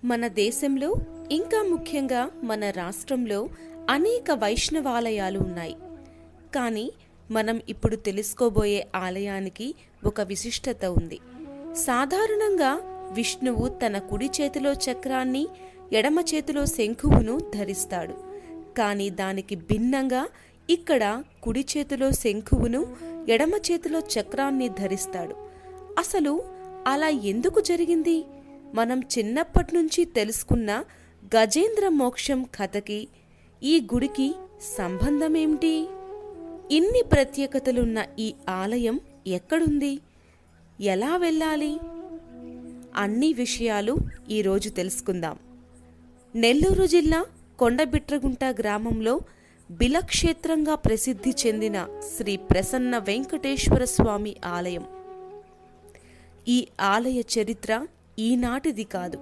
మన దేశంలో ఇంకా ముఖ్యంగా మన రాష్ట్రంలో అనేక వైష్ణవాలయాలు ఉన్నాయి. కానీ మనం ఇప్పుడు తెలుసుకోబోయే ఆలయానికి ఒక విశిష్టత ఉంది. సాధారణంగా విష్ణువు తన కుడి చేతిలో చక్రాన్ని, ఎడమ చేతిలో శంఖువును ధరిస్తాడు. కానీ దానికి భిన్నంగా ఇక్కడ కుడి చేతిలో శంఖువును, ఎడమ చేతిలో చక్రాన్ని ధరిస్తాడు. అసలు అలా ఎందుకు జరిగింది? మనం చిన్నప్పటి నుంచి తెలుసుకున్న గజేంద్ర మోక్షం కథకి ఈ గుడికి సంబంధమేమిటి? ఇన్ని ప్రత్యేకతలున్న ఈ ఆలయం ఎక్కడుంది? ఎలా వెళ్ళాలి? అన్ని విషయాలు ఈరోజు తెలుసుకుందాం. నెల్లూరు జిల్లా కొండబిట్రగుంట గ్రామంలో బిలక్షేత్రంగా ప్రసిద్ధి చెందిన శ్రీ ప్రసన్న వెంకటేశ్వర స్వామి ఆలయం. ఈ ఆలయ చరిత్ర ఈనాటిది కాదు,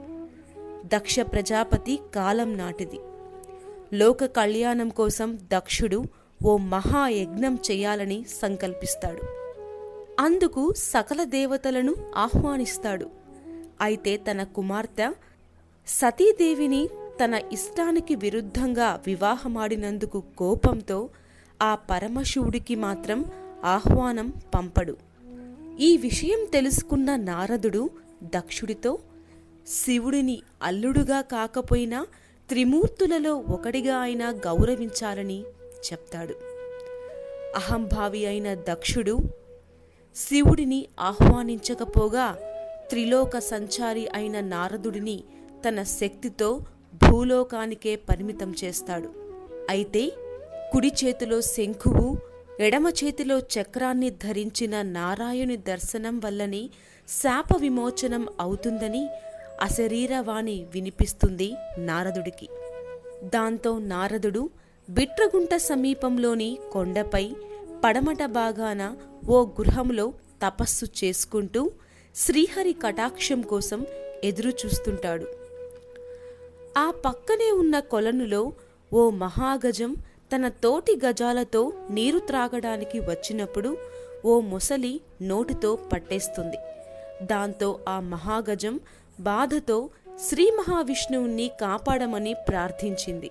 దక్ష ప్రజాపతి కాలం నాటిది. లోక కళ్యాణం కోసం దక్షుడు ఓ మహాయజ్ఞం చేయాలని సంకల్పిస్తాడు. అందుకు సకల దేవతలను ఆహ్వానిస్తాడు. అయితే తన కుమార్తె సతీదేవిని తన ఇష్టానికి విరుద్ధంగా వివాహమాడినందుకు కోపంతో ఆ పరమశివుడికి మాత్రం ఆహ్వానం పంపడు. ఈ విషయం తెలుసుకున్న నారదుడు దక్షుడితో, శివుడిని అల్లుడుగా కాకపోయినా త్రిమూర్తులలో ఒకడిగా అయినా గౌరవించాలని చెప్తాడు. అహంభావి అయిన దక్షుడు శివుడిని ఆహ్వానించకపోగా త్రిలోక సంచారి అయిన నారదుడిని తన శక్తితో భూలోకానికే పరిమితం చేస్తాడు. అయితే కుడి చేతిలో శంఖువు, ఎడమ చేతిలో చక్రాన్ని ధరించిన నారాయణుని దర్శనం వల్లని శాప విమోచనం అవుతుందని అశరీరవాణి వినిపిస్తుంది నారదుడికి. దాంతో నారదుడు బిట్రగుంట సమీపంలోని కొండపై పడమట భాగాన ఓ గృహంలో తపస్సు చేసుకుంటూ శ్రీహరి కటాక్షం కోసం ఎదురుచూస్తుంటాడు. ఆ పక్కనే ఉన్న కొలనులో ఓ మహాగజం తన తోటి గజాలతో నీరు త్రాగడానికి వచ్చినప్పుడు ఓ మొసలి నోటితో పట్టేస్తుంది. దాంతో ఆ మహాగజం బాధతో శ్రీ మహావిష్ణువుని కాపాడమని ప్రార్థించింది.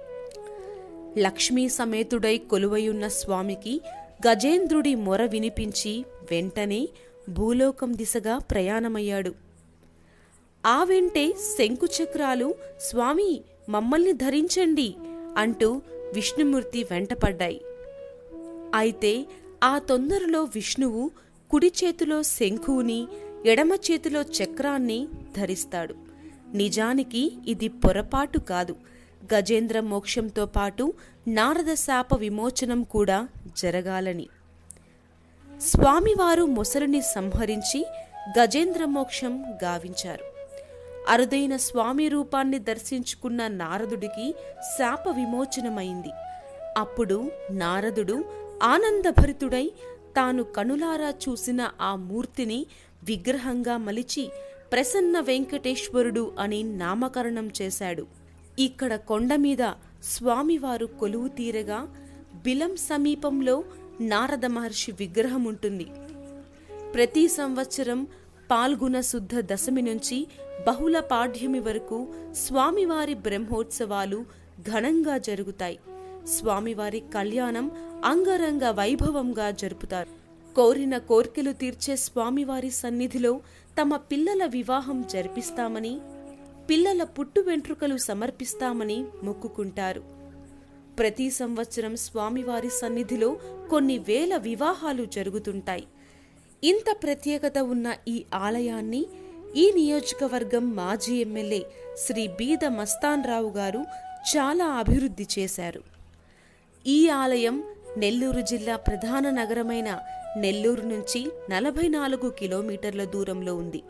లక్ష్మీ సమేతుడై కొలువయున్న స్వామికి గజేంద్రుడి మొర వినిపించి వెంటనే భూలోకం దిశగా ప్రయాణమయ్యాడు. ఆ వెంటే శంకుచక్రాలు స్వామి మమ్మల్ని ధరించండి అంటూ విష్ణుమూర్తి వెంటపడ్డాయి. అయితే ఆ తొందరలో విష్ణువు కుడి చేతిలో శంఖువుని, ఎడమ చేతిలో చక్రాన్ని ధరిస్తాడు. నిజానికి ఇది పొరపాటు కాదు. గజేంద్ర మోక్షంతో పాటు నారద శాప విమోచనం కూడా జరగాలని. స్వామివారు మొసలిని సంహరించి గజేంద్ర మోక్షం గావించారు. అరుదైన స్వామి రూపాన్ని దర్శించుకున్న నారదుడికి శాప విమోచనమైంది. అప్పుడు నారదుడు ఆనందభరితుడై తాను కనులారా చూసిన ఆ మూర్తిని విగ్రహంగా మలిచి ప్రసన్న వెంకటేశ్వరుడు అని నామకరణం చేశాడు. ఇక్కడ కొండమీద స్వామివారు కొలువు తీరగా బిలం సమీపంలో నారద మహర్షి విగ్రహం ఉంటుంది. ప్రతి సంవత్సరం పాల్గొన శుద్ధ దశమి నుంచి బహుళ పాడ్యమి వరకు స్వామివారి బ్రహ్మోత్సవాలు ఘనంగా జరుగుతాయి. స్వామివారి కళ్యాణం అంగరంగ వైభవంగా జరుపుతారు. కోరిన కోర్కెలు తీర్చే స్వామివారి సన్నిధిలో తమ పిల్లల వివాహం జరిపిస్తామని, పిల్లల పుట్టు వెంట్రుకలు సమర్పిస్తామని మొక్కుకుంటారు. ప్రతి సంవత్సరం స్వామివారి సన్నిధిలో కొన్ని వేల వివాహాలు జరుగుతుంటాయి. ఇంత ప్రత్యేకత ఉన్న ఈ ఆలయాన్ని ఈ నియోజకవర్గం మాజీ ఎమ్మెల్యే శ్రీ బీద మస్తాన్ రావు గారు చాలా అభివృద్ధి చేశారు. ఈ ఆలయం నెల్లూరు జిల్లా ప్రధాన నగరమైన నెల్లూరు నుంచి 44 కిలోమీటర్ల దూరంలో ఉంది.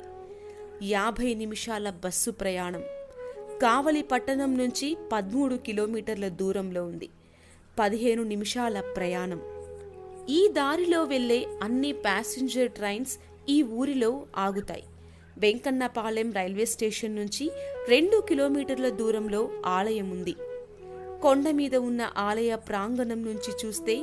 50 నిమిషాల బస్సు ప్రయాణం. కావలి పట్టణం నుంచి 13 కిలోమీటర్ల దూరంలో ఉంది. 15 నిమిషాల ప్రయాణం. ఈ దారిలో వెళ్లే అన్ని ప్యాసింజర్ ట్రైన్స్ ఈ ఊరిలో ఆగుతాయి. వెంకన్నపాలెం రైల్వే స్టేషన్ నుంచి 2 కిలోమీటర్ల దూరంలో ఆలయం ఉంది. కొండ మీద ఉన్న ఆలయ ప్రాంగణం నుంచి చూస్తే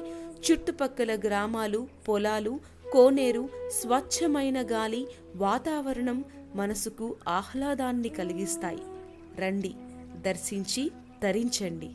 చుట్టుపక్కల గ్రామాలు, పొలాలు, కోనేరు, స్వచ్ఛమైన గాలి, వాతావరణం మనసుకు ఆహ్లాదాన్ని కలిగిస్తాయి. రండి, దర్శించి తరించండి.